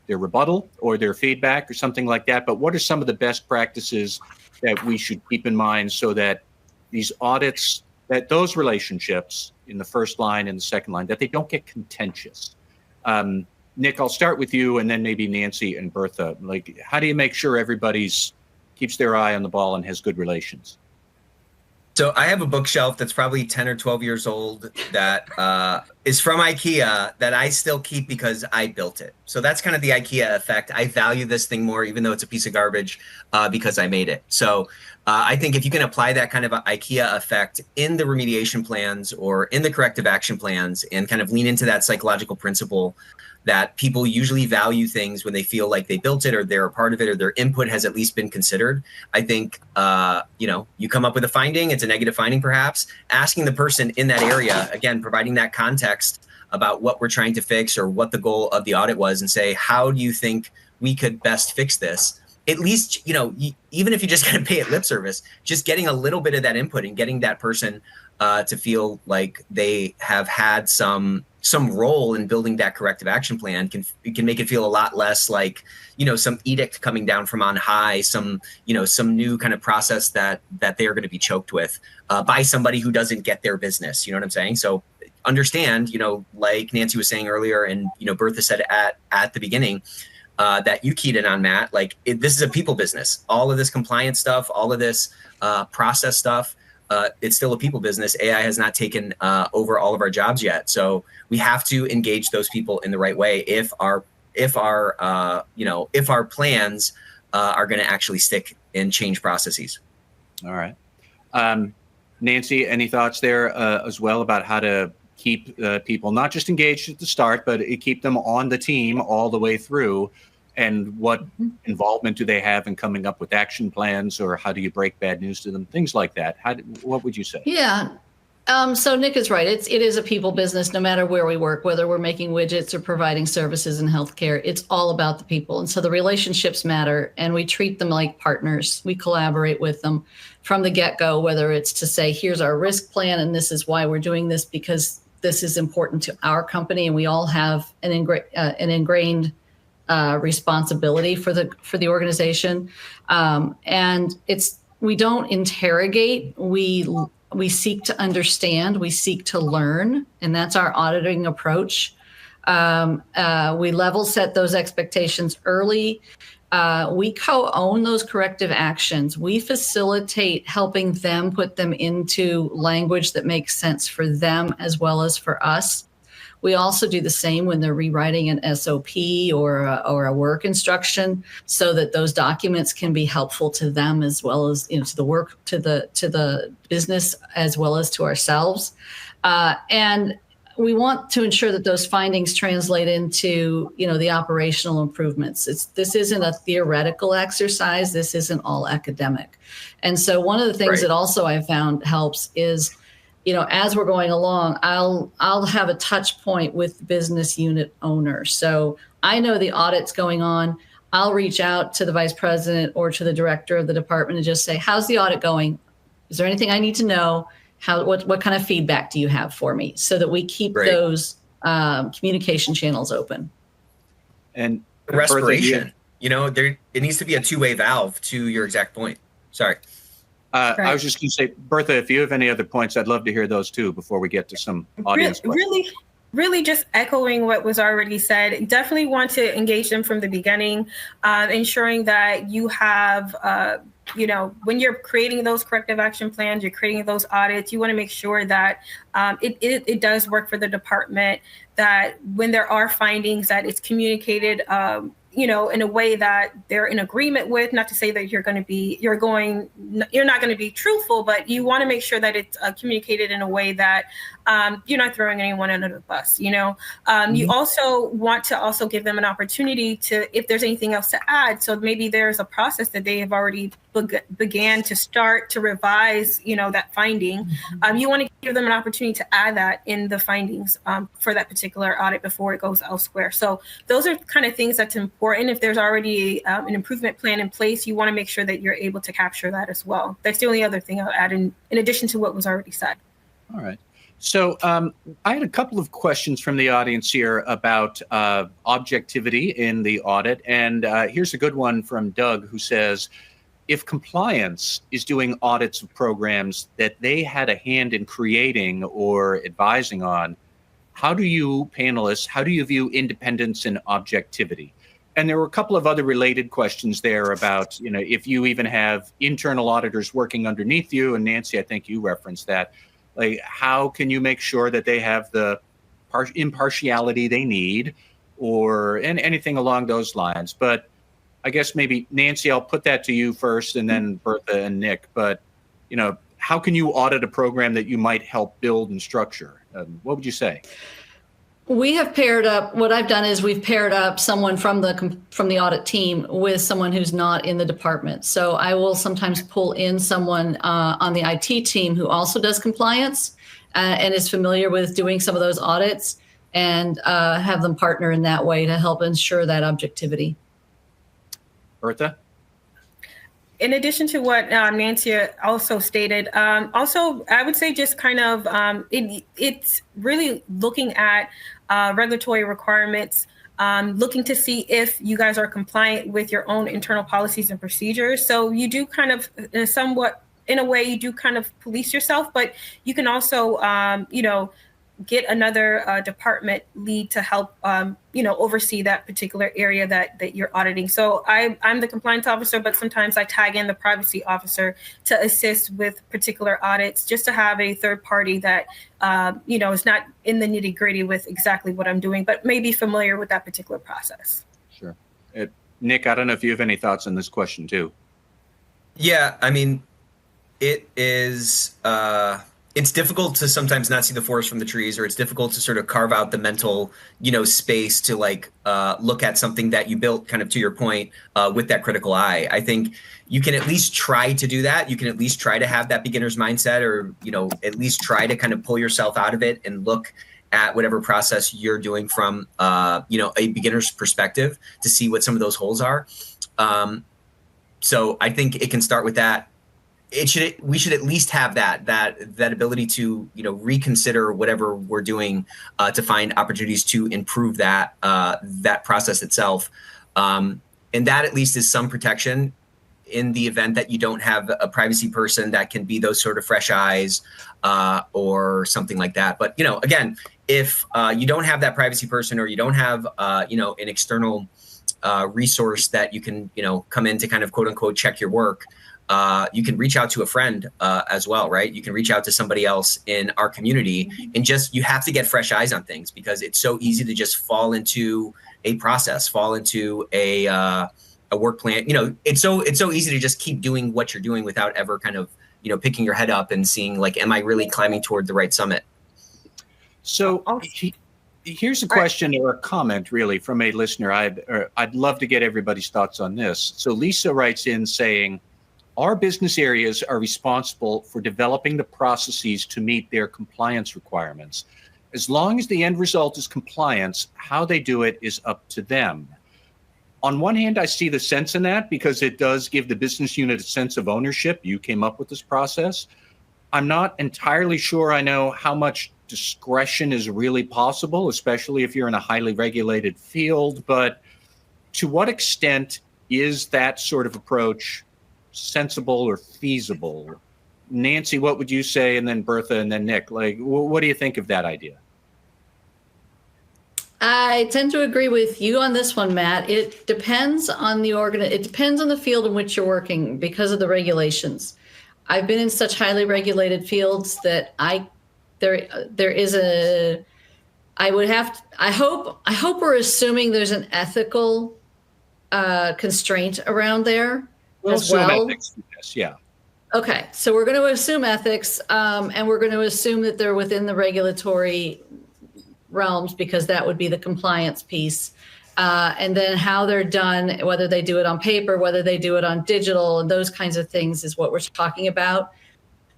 rebuttal or their feedback or something like that. But what are some of the best practices that we should keep in mind so that these audits, that those relationships in the first line and the second line, that they don't get contentious? Nick, I'll start with you, and then maybe Nancy and Bertha. Like, how do you make sure everybody's keeps their eye on the ball and has good relations? So I have a bookshelf that's probably 10 or 12 years old that is from IKEA that I still keep because I built it. So that's kind of the IKEA effect. I value this thing more, even though it's a piece of garbage, because I made it. So I think if you can apply that kind of IKEA effect in the remediation plans or in the corrective action plans and kind of lean into that psychological principle that people usually value things when they feel like they built it or they're a part of it or their input has at least been considered. I think, you come up with a finding, it's a negative finding perhaps, asking the person in that area, again, providing that context about what we're trying to fix or what the goal of the audit was and say, how do you think we could best fix this? At least, even if you just kind of pay it lip service, just getting a little bit of that input and getting that person to feel like they have had some role in building that corrective action plan can make it feel a lot less like, some edict coming down from on high, some new kind of process that they're going to be choked with by somebody who doesn't get their business. You know what I'm saying? So understand, like Nancy was saying earlier, and, Bertha said at the beginning, that you keyed in on, Matt, like this is a people business. All of this compliance stuff, all of this process stuff, it's still a people business. AI has not taken over all of our jobs yet. So we have to engage those people in the right way if our plans are going to actually stick and change processes. All right. Nancy, any thoughts there as well about how to keep people not just engaged at the start, but keep them on the team all the way through And what involvement do they have in coming up with action plans, or how do you break bad news to them? Things like that. What would you say? Yeah. So Nick is right. It is a people business, no matter where we work, whether we're making widgets or providing services in healthcare. It's all about the people. And so the relationships matter, and we treat them like partners. We collaborate with them from the get-go, whether it's to say, here's our risk plan, and this is why we're doing this, because this is important to our company, and we all have an ingrained responsibility for the organization. And we don't interrogate. We seek to understand, we seek to learn, and that's our auditing approach. We level set those expectations early. We co-own those corrective actions. We facilitate helping them put them into language that makes sense for them as well as for us. We also do the same when they're rewriting an SOP or a work instruction, so that those documents can be helpful to them as well as to the work, to the business as well as to ourselves. And we want to ensure that those findings translate into the operational improvements. This isn't a theoretical exercise. This isn't all academic. And so one of the things that also I found helps is, as we're going along, I'll have a touch point with the business unit owner. So I know the audit's going on. I'll reach out to the vice president or to the director of the department and just say, how's the audit going? Is there anything I need to know? What kind of feedback do you have for me? So that we keep those communication channels open. And respiration, it needs to be a two-way valve, to your exact point. Sorry. I was just going to say, Bertha, if you have any other points, I'd love to hear those too before we get to some audience questions. Really just echoing what was already said. Definitely want to engage them from the beginning, ensuring that you have, when you're creating those corrective action plans, you're creating those audits, you want to make sure that it does work for the department, that when there are findings, that it's communicated in a way that they're in agreement with. Not to say that you're not going to be truthful, but you want to make sure that it's communicated in a way that you're not throwing anyone under the bus. You also want to also give them an opportunity to, if there's anything else to add. So maybe there's a process that they have already began to start to revise, that finding. You want to give them an opportunity to add that in the findings for that particular audit before it goes elsewhere. So those are kind of things that's important. If there's already an improvement plan in place, you want to make sure that you're able to capture that as well. That's the only other thing I'll add in addition to what was already said. All right. So I had a couple of questions from the audience here about objectivity in the audit. And here's a good one from Doug, who says, if compliance is doing audits of programs that they had a hand in creating or advising on, how do you view independence and objectivity? And there were a couple of other related questions there about, if you even have internal auditors working underneath you, and Nancy, I think you referenced that, like, how can you make sure that they have the impartiality they need, and anything along those lines? But I guess maybe, Nancy, I'll put that to you first, and then Bertha and Nick. But, how can you audit a program that you might help build and structure? What would you say? We have paired up. What I've done is we've paired up someone from the audit team with someone who's not in the department. So I will sometimes pull in someone on the IT team who also does compliance and is familiar with doing some of those audits, and have them partner in that way to help ensure that objectivity. Bertha? In addition to what Nancy also stated, also I would say just kind of it's really looking at regulatory requirements, looking to see if you guys are compliant with your own internal policies and procedures. So you do kind of in a way, you do kind of police yourself, but you can also, get another department lead to help, oversee that particular area that you're auditing. So I'm the compliance officer, but sometimes I tag in the privacy officer to assist with particular audits, just to have a third party that, is not in the nitty gritty with exactly what I'm doing, but may be familiar with that particular process. Sure. Nick, I don't know if you have any thoughts on this question too. Yeah, I mean, it is, it's difficult to sometimes not see the forest from the trees, or it's difficult to sort of carve out the mental, space to like look at something that you built, kind of to your point, with that critical eye. I think you can at least try to do that. You can at least try to have that beginner's mindset, or, at least try to kind of pull yourself out of it and look at whatever process you're doing from, a beginner's perspective to see what some of those holes are. So I think it can start with that. We should at least have that ability to, reconsider whatever we're doing to find opportunities to improve that process itself. And that at least is some protection in the event that you don't have a privacy person that can be those sort of fresh eyes or something like that. But, again, if you don't have that privacy person, or you don't have, an external resource that you can, come in to kind of quote unquote check your work, you can reach out to a friend as well, right? You can reach out to somebody else in our community, and you have to get fresh eyes on things, because it's so easy to just fall into a process, fall into a work plan. It's so easy to just keep doing what you're doing without ever kind of, picking your head up and seeing like, am I really climbing toward the right summit? So here's a question or a comment really from a listener. I'd love to get everybody's thoughts on this. So Lisa writes in saying, our business areas are responsible for developing the processes to meet their compliance requirements. As long as the end result is compliance, how they do it is up to them. On one hand, I see the sense in that, because it does give the business unit a sense of ownership. You came up with this process. I'm not entirely sure I know how much discretion is really possible, especially if you're in a highly regulated field. But to what extent is that sort of approach sensible or feasible? Nancy, what would you say? And then Bertha, and then Nick, like, what do you think of that idea? I tend to agree with you on this one, Matt. It depends on it depends on the field in which you're working, because of the regulations. I've been in such highly regulated fields that I hope we're assuming there's an ethical constraint around there as well. Ethics, yes, yeah. Okay, so we're going to assume ethics, and we're going to assume that they're within the regulatory realms, because that would be the compliance piece. And then how they're done, whether they do it on paper, whether they do it on digital, and those kinds of things is what we're talking about.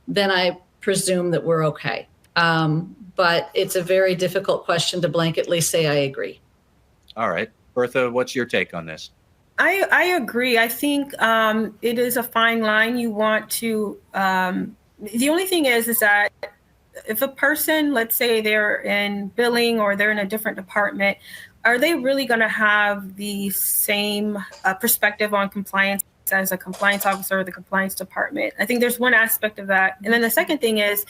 Then I presume that we're okay. But it's a very difficult question to blanketly say I agree. All right. Bertha, what's your take on this? I agree. I think it is a fine line. You want to, the only thing is that if a person, let's say they're in billing or they're in a different department, are they really going to have the same perspective on compliance as a compliance officer or the compliance department? I think there's one aspect of that. And then the second thing is,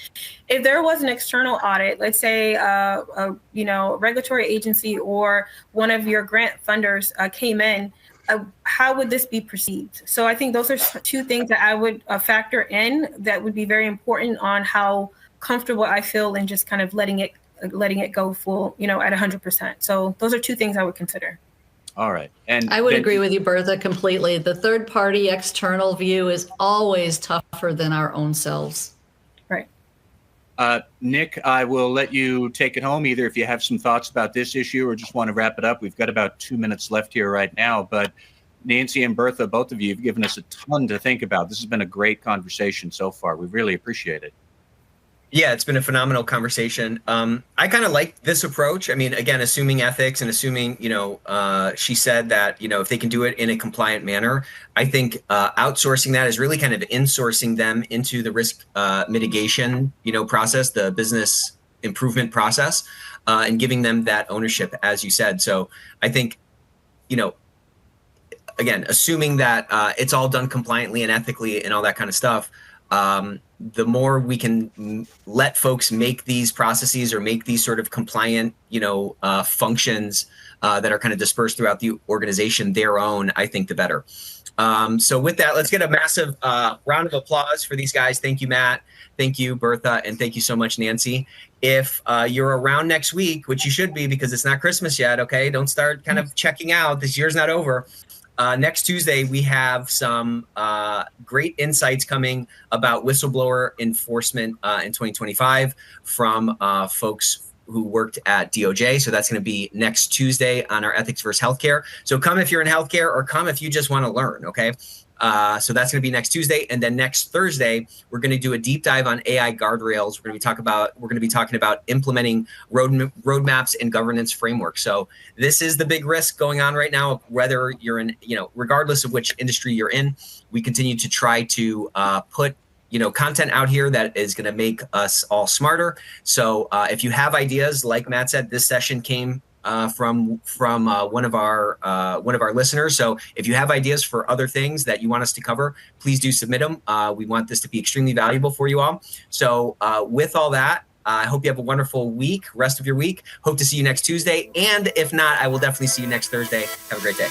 if there was an external audit, let's say a regulatory agency or one of your grant funders came in, how would this be perceived? So I think those are two things that I would factor in that would be very important on how comfortable I feel in just kind of letting it go full, at 100%. So those are two things I would consider. All right. And I would agree with you, Bertha, completely. The third party external view is always tougher than our own selves. Right. Nick, I will let you take it home, either if you have some thoughts about this issue or just want to wrap it up. We've got about 2 minutes left here right now, but Nancy and Bertha, both of you have given us a ton to think about. This has been a great conversation so far. We really appreciate it. Yeah, it's been a phenomenal conversation. I kind of like this approach. I mean, again, assuming ethics and assuming, she said that, if they can do it in a compliant manner, I think outsourcing that is really kind of insourcing them into the risk mitigation, process, the business improvement process, and giving them that ownership, as you said. So I think, again, assuming that it's all done compliantly and ethically and all that kind of stuff, the more we can let folks make these processes or make these sort of compliant, functions that are kind of dispersed throughout the organization their own, I think the better. So with that, let's get a massive round of applause for these guys. Thank you, Matt. Thank you, Bertha. And thank you so much, Nancy. If you're around next week, which you should be because it's not Christmas yet, okay? Don't start kind of checking out. This year's not over. next Tuesday, we have some great insights coming about whistleblower enforcement in 2025 from folks who worked at DOJ. So that's going to be next Tuesday on our Ethicsverse Healthcare. So come if you're in healthcare, or come if you just want to learn, okay? So that's going to be next Tuesday. And then next Thursday, we're going to do a deep dive on AI guardrails. We're going to be talking about implementing roadmaps and governance frameworks. So this is the big risk going on right now, whether you're in, regardless of which industry you're in, we continue to try to put content out here that is going to make us all smarter. So if you have ideas, like Matt said, this session came from one of our listeners. So if you have ideas for other things that you want us to cover, please do submit them. We want this to be extremely valuable for you all. So with all that, I hope you have a wonderful week, rest of your week. Hope to see you next Tuesday. And if not, I will definitely see you next Thursday. Have a great day.